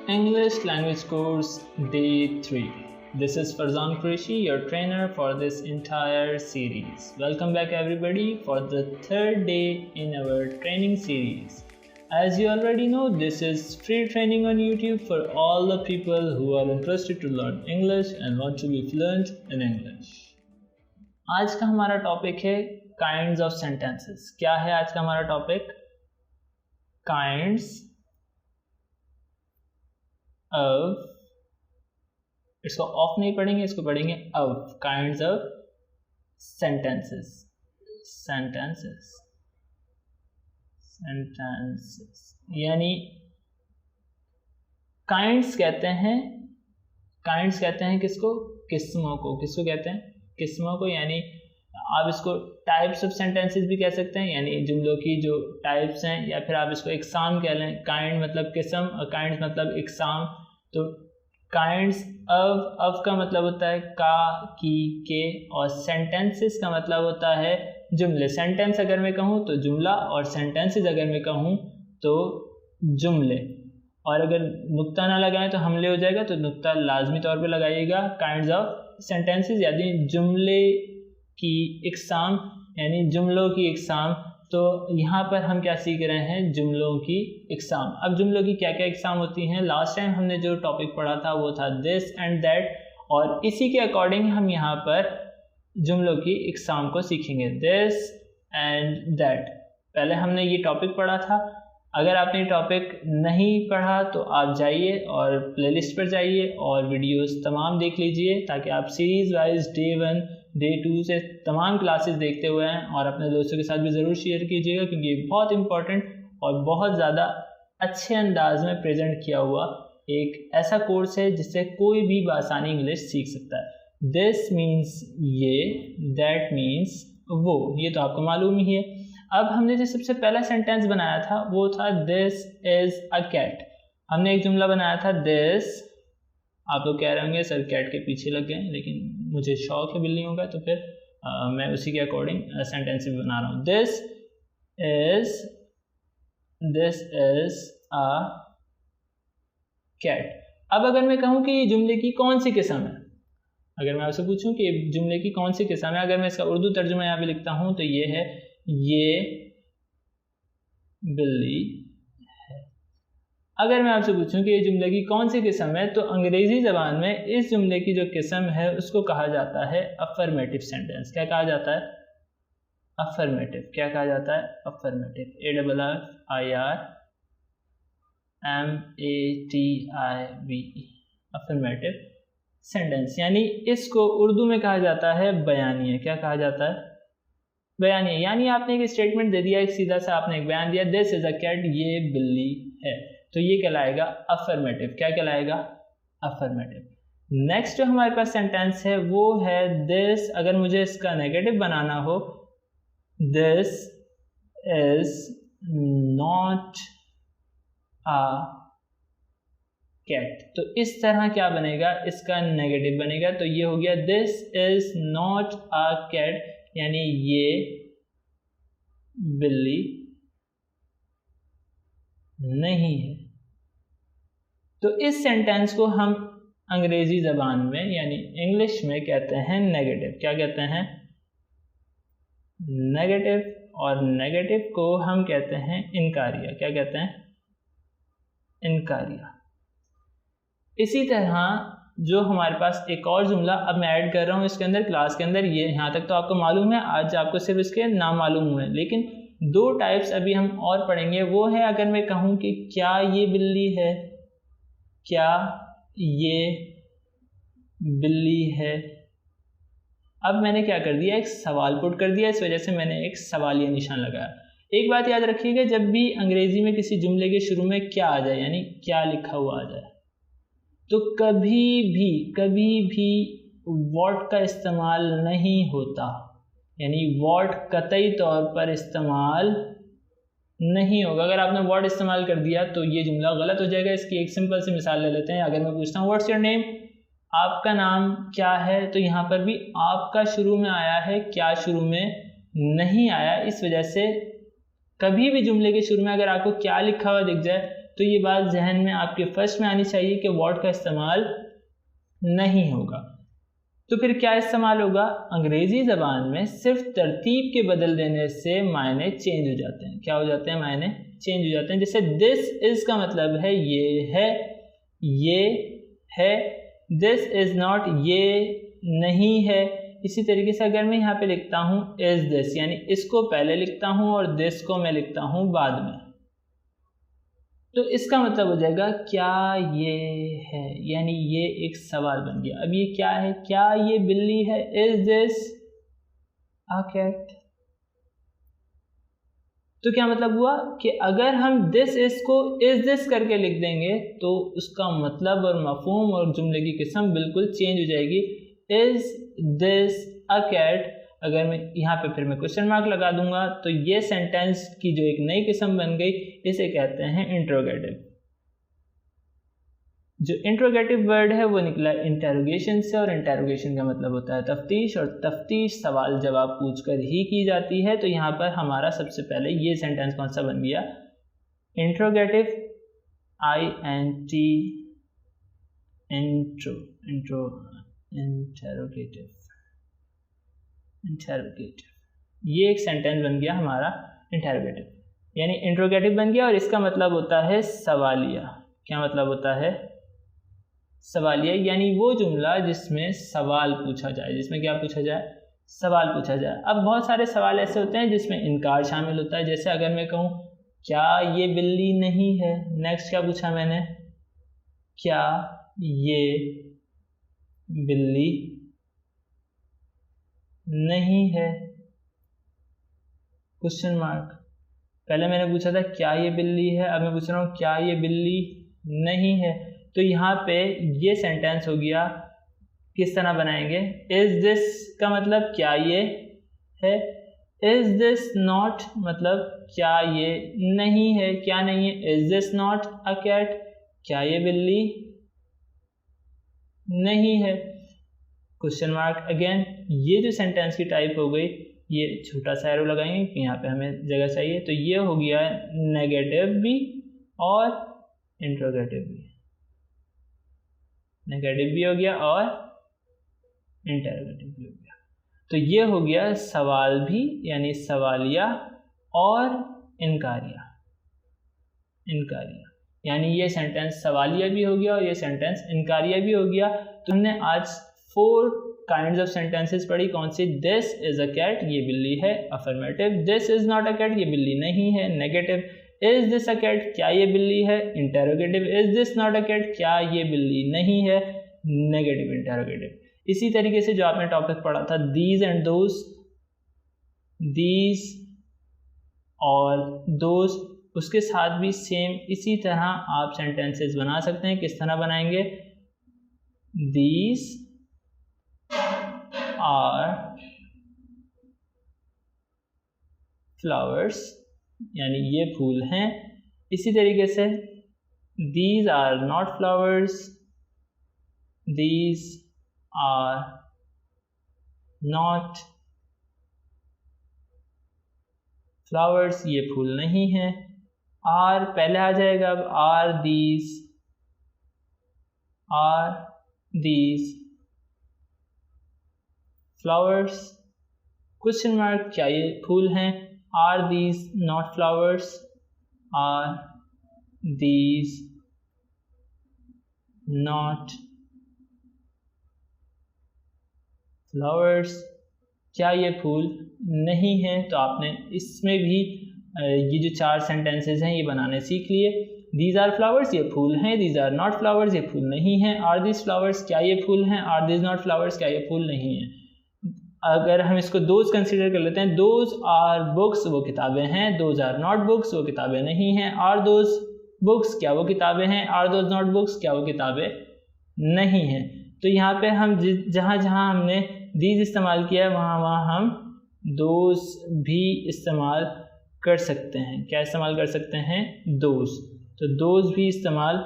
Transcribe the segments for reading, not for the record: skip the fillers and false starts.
English Language Course Day 3. This is Farzan Qureshi, your trainer for this entire series. Welcome back everybody for the third day in our training series. As you already know, this is free training on YouTube for all the people who are interested to learn English and want to be fluent in English. आज का हमारा topic है kinds of sentences. क्या है आज का हमारा topic? Kinds of, इसको ऑफ नहीं पढ़ेंगे, इसको पढ़ेंगे of. Kinds of sentences. Sentences sentences यानी काइंड्स कहते हैं. काइंड्स कहते हैं किसको? किस्मों को. किसको कहते हैं? किस्मों को. यानी आप इसको टाइप्स ऑफ सेंटेंसेस भी कह सकते हैं, यानी जुमलों की जो टाइप्स हैं, या फिर आप इसको इकसाम कह लें. काइंड मतलब किस्म और काइंड्स मतलब इकसाम. तो काइंड्स ऑफ का मतलब होता है का, की, के, और सेंटेंसेस का मतलब होता है जुमले. सेंटेंस अगर मैं कहूँ तो जुमला, और सेंटेंसेस अगर मैं कहूँ तो जुमले. और अगर नुक्ता ना लगाएं तो हमले हो जाएगा, तो नुक्ता लाजमी तौर पे लगाइएगा. काइंड्स ऑफ सेंटेंसेस यानी जुमले की इकसाम, यानी जुमलों की इकसाम. तो यहाँ पर हम क्या सीख रहे हैं? जुमलों की इकसाम. अब जुमलों की क्या क्या इकसाम होती हैं? लास्ट टाइम हमने जो टॉपिक पढ़ा था वो था दिस एंड दैट, और इसी के अकॉर्डिंग हम यहाँ पर जुमलों की इकसाम को सीखेंगे. दिस एंड दैट पहले हमने ये टॉपिक पढ़ा था. अगर आपने ये टॉपिक नहीं पढ़ा तो आप जाइए और प्लेलिस्ट पर जाइए और वीडियोस तमाम देख लीजिए, ताकि आप सीरीज़ वाइज डे 1 डे 2 से तमाम क्लासेस देखते हुए हैं. और अपने दोस्तों के साथ भी ज़रूर शेयर कीजिएगा, क्योंकि ये बहुत इंपॉर्टेंट और बहुत ज़्यादा अच्छे अंदाज में प्रेजेंट किया हुआ एक ऐसा कोर्स है जिससे कोई भी बासानी इंग्लिश सीख सकता है. दिस मीन्स ये, दैट मीन्स वो, ये तो आपको मालूम ही है. अब हमने जो सबसे पहला सेंटेंस बनाया था वो था दिस इज़ अ कैट. हमने एक जुमला बनाया था दिस. आप लोग कह रहे होंगे सर कैट के पीछे लग गए, लेकिन मुझे शौक है बिल्लियों का, तो फिर मैं उसी के अकॉर्डिंग सेंटेंस भी बना रहा हूँ. This is a cat. अब अगर मैं कहूँ कि ये जुमले की कौन सी किस्म है, अगर मैं आपसे पूछूं कि जुमले की कौन सी किस्म है, अगर मैं इसका उर्दू तर्जुमा यहाँ पे लिखता हूँ तो ये है, ये बिल्ली है. अगर मैं आपसे पूछूं कि ये जुमले की कौन सी किस्म है, तो अंग्रेजी ज़बान में इस जुमले की जो किस्म है उसको कहा जाता है अफर्मेटिव सेंटेंस. क्या कहा जाता है? अफर्मेटिव. क्या कहा जाता है? अफर्मेटिव. AFFIRMATIVE. Affirmative sentence. यानी इसको उर्दू में कहा जाता है बयानिया. क्या कहा जाता है? बयानिया. यानी आपने एक स्टेटमेंट दे दिया, एक सीधा सा आपने एक बयान दिया, दिस इज अ कैट, ये बिल्ली है, तो ये कहलाएगा अफर्मेटिव. क्या कहलाएगा? अफर्मेटिव. नेक्स्ट जो हमारे पास सेंटेंस है वो है दिस. अगर मुझे इसका नेगेटिव बनाना हो, this is not a cat, तो इस तरह क्या बनेगा? इसका नेगेटिव बनेगा. तो ये हो गया this is not a cat, यानी ये बिल्ली नहीं है. तो इस सेंटेंस को हम अंग्रेजी ज़बान में यानी इंग्लिश में कहते हैं नेगेटिव. क्या कहते हैं? नेगेटिव. और नेगेटिव को हम कहते हैं इनकारिया. क्या कहते हैं? इनकारिया. इसी तरह जो हमारे पास एक और जुमला अब मैं ऐड कर रहा हूँ इसके अंदर, क्लास के अंदर, ये यहाँ तक तो आपको मालूम है, आज आपको सिर्फ इसके नाम मालूम हुए, लेकिन दो टाइप्स अभी हम और पढ़ेंगे. वो है अगर मैं कहूँ कि क्या ये बिल्ली है, क्या ये बिल्ली है. अब मैंने क्या कर दिया? एक सवाल पुट कर दिया, इस वजह से मैंने एक सवालिया निशान लगाया. एक बात याद रखिएगा, जब भी अंग्रेजी में किसी जुमले के शुरू में क्या आ जाए, यानी क्या लिखा हुआ आ जाए, तो कभी भी व्हाट का इस्तेमाल नहीं होता. यानी व्हाट कतई तौर पर इस्तेमाल नहीं होगा. अगर आपने व्हाट इस्तेमाल कर दिया तो ये जुमला गलत हो जाएगा. इसकी एक सिंपल सी मिसाल ले लेते हैं. अगर मैं पूछता हूँ व्हाट्स योर नेम, आपका नाम क्या है, तो यहाँ पर भी आपका शुरू में आया है, क्या शुरू में नहीं आया. इस वजह से कभी भी जुमले के शुरू में अगर आपको क्या लिखा हुआ दिख जाए तो तो ये बात जहन में आपके फर्स्ट में आनी चाहिए कि व्हाट का इस्तेमाल नहीं होगा। तो फिर क्या इस्तेमाल होगा? अंग्रेज़ी ज़बान में सिर्फ तरतीब के बदल देने से मायने चेंज हो जाते हैं। क्या हो जाते हैं? मायने चेंज हो जाते हैं। जैसे दिस इज़ का मतलब है ये है, दिस इज़ नॉट ये नहीं है। इसी तरीके से अगर मैं यहाँ पे लिखता हूँ इज़ दिस, यानी इसको पहले लिखता हूँ और दिस को मैं लिखता हूँ बाद में, तो इसका मतलब हो जाएगा क्या ये है, यानी ये एक सवाल बन गया। अब ये क्या है? क्या ये बिल्ली है? Is this a cat? तो क्या मतलब हुआ कि अगर हम दिस इस को इज दिस करके लिख देंगे तो उसका मतलब और मफहूम और जुमले की किस्म बिल्कुल चेंज हो जाएगी। इज दिस अ कैट, अगर मैं यहाँ पे फिर मैं क्वेश्चन मार्क लगा दूंगा तो ये सेंटेंस की जो एक नई किस्म बन गई, इसे कहते हैं इंट्रोगेटिव। जो इंट्रोगेटिव वर्ड है वो निकला इंटेरोगेशन से, और इंटेरोगेशन का मतलब होता है तफ्तीश, और तफ्तीश सवाल जवाब पूछकर ही की जाती है। तो यहाँ पर हमारा सबसे पहले ये सेंटेंस कौन सा बन गया? इंट्रोगेटिव, INT, इंटेरोगेटिव, ये एक सेंटेंस बन गया हमारा इंटेरोगेटिव, यानी इंट्रोगेटिव बन गया। और इसका मतलब होता है सवालिया। क्या मतलब होता है? सवालिया, यानी वो जुमला जिसमें सवाल पूछा जाए। जिसमें क्या पूछा जाए? सवाल पूछा जाए। अब बहुत सारे सवाल ऐसे होते हैं जिसमें इनकार शामिल होता है। जैसे अगर मैं कहूँ क्या ये बिल्ली नहीं है, नेक्स्ट क्या पूछा मैंने? क्या ये बिल्ली नहीं है, क्वेश्चन मार्क। पहले मैंने पूछा था क्या ये बिल्ली है, अब मैं पूछ रहा हूँ क्या ये बिल्ली नहीं है। तो यहाँ पे ये सेंटेंस हो गया। किस तरह बनाएंगे? इज दिस का मतलब क्या ये है, इज दिस नॉट मतलब क्या ये नहीं है, क्या नहीं है। Is this not a cat, क्या ये बिल्ली नहीं है, क्वेश्चन मार्क अगेन। ये जो सेंटेंस की टाइप हो गई, ये छोटा सा एरो लगाएंगे कि यहाँ पे हमें जगह चाहिए। तो ये हो गया नेगेटिव भी और इंट्रोगेटिव भी, नेगेटिव भी हो गया और इंटरोगेटिव भी हो गया। तो ये हो गया सवाल भी, यानी सवालिया, और इनकारिया, यानी ये सेंटेंस सवालिया भी हो गया और ये सेंटेंस इनकारिया भी हो गया। तो हमने आज 4 काइंड्स ऑफ सेंटेंसेस पढ़ी। कौन सी? दिस इज अ कैट, ये बिल्ली है, affirmative. This is not a cat, ये बिल्ली नहीं है, negative. Is this a cat, क्या ये बिल्ली है, interrogative. Is this not a cat, क्या ये बिल्ली नहीं है, नेगेटिव इंटरोगेटिव। इसी तरीके से जो आपने टॉपिक पढ़ा था दीज एंड दोज, दीज और दोज, उसके साथ भी सेम इसी तरह आप सेंटेंसेस बना सकते हैं। किस तरह बनाएंगे? दीज आर फ्लावर्स, यानी ये फूल हैं। इसी तरीके से these are not flowers, these are not flowers, ये फूल नहीं है। आर पहले आ जाएगा। अब are these flowers, question mark, क्या ये फूल हैं। Are these not flowers, are these not flowers, क्या ये फूल नहीं है। तो आपने इसमें भी ये जो 4 सेंटेंसेस हैं ये बनाने सीख लिए। दीज आर फ्लावर्स, ये फूल हैं। दीज आर नॉट फ्लावर्स, ये फूल नहीं हैं। आर दीज फ्लावर्स, क्या ये फूल हैं। आर दीज नॉट फ्लावर्स, क्या ये फूल नहीं हैं। अगर हम इसको दोज कंसीडर कर लेते हैं, दोज आर बुक्स, वो किताबें हैं। दोज आर नॉट बुक्स, वो किताबें नहीं हैं। आर दोज बुक्स, क्या वो किताबें हैं। आर दोज नॉट बुक्स, क्या वो किताबें नहीं हैं। तो यहाँ पे हम जहाँ जहाँ हमने दीज इस्तेमाल किया है वहाँ हम दोज भी इस्तेमाल कर सकते हैं। क्या इस्तेमाल कर सकते हैं? दोज। तो दोज भी इस्तेमाल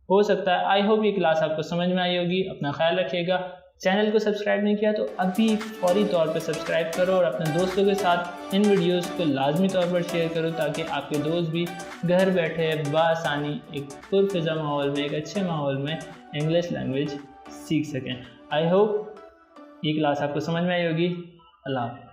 हो सकता है। आई होप ये क्लास आपको समझ में आई होगी। अपना ख्याल रखिएगा। चैनल को सब्सक्राइब नहीं किया तो अभी फौरी तौर पर सब्सक्राइब करो और अपने दोस्तों के साथ इन वीडियोस को लाजमी तौर पर शेयर करो ताकि आपके दोस्त भी घर बैठे बआसानी एक पुरफ़िज़ा माहौल में, एक अच्छे माहौल में इंग्लिश लैंग्वेज सीख सकें। आई होप ये क्लास आपको समझ में आई होगी। अल्लाह हाफ़िज़।